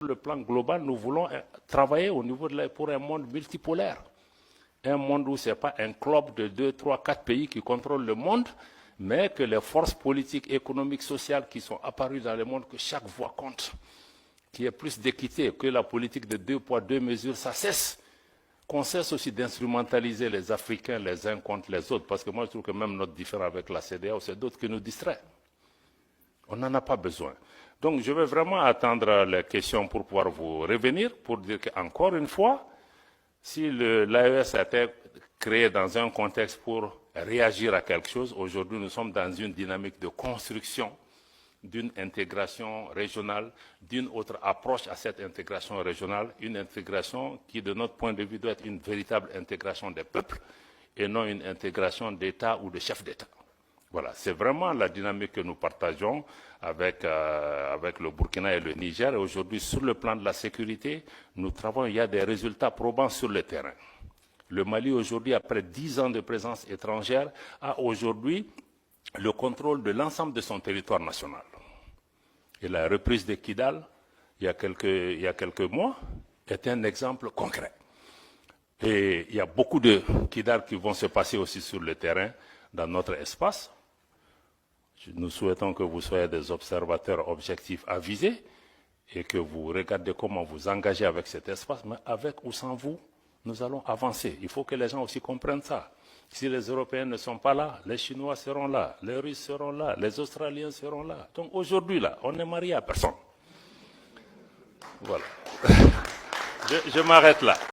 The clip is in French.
le plan global, nous voulons travailler au niveau pour un monde multipolaire. Un monde où ce n'est pas un club de 2, 3, 4 pays qui contrôlent le monde, mais que les forces politiques, économiques, sociales qui sont apparues dans le monde, que chaque voix compte, qu'il y ait plus d'équité, que la politique de 2 poids, 2 mesures, ça cesse. Qu'on cesse aussi d'instrumentaliser les Africains les uns contre les autres, parce que moi je trouve que même notre différend avec la CEDEAO, c'est d'autres qui nous distraient. On n'en a pas besoin. Donc je vais vraiment attendre les questions pour pouvoir vous revenir, pour dire qu'encore une fois, si l'AES a été créé dans un contexte pour réagir à quelque chose, aujourd'hui nous sommes dans une dynamique de construction d'une intégration régionale, d'une autre approche à cette intégration régionale, une intégration qui, de notre point de vue, doit être une véritable intégration des peuples et non une intégration d'État ou de chefs d'État. Voilà, c'est vraiment la dynamique que nous partageons avec le Burkina et le Niger. Et aujourd'hui, sur le plan de la sécurité, nous travaillons, il y a des résultats probants sur le terrain. Le Mali, aujourd'hui, après 10 ans de présence étrangère, a aujourd'hui le contrôle de l'ensemble de son territoire national. Et la reprise de Kidal, il y a quelques mois, est un exemple concret. Et il y a beaucoup de Kidal qui vont se passer aussi sur le terrain, dans notre espace. Nous souhaitons que vous soyez des observateurs objectifs avisés et que vous regardez comment vous engagez avec cet espace, mais avec ou sans vous, nous allons avancer. Il faut que les gens aussi comprennent ça. Si les Européens ne sont pas là, les Chinois seront là, les Russes seront là, les Australiens seront là. Donc aujourd'hui, là, on n'est marié à personne. Voilà. Je m'arrête là.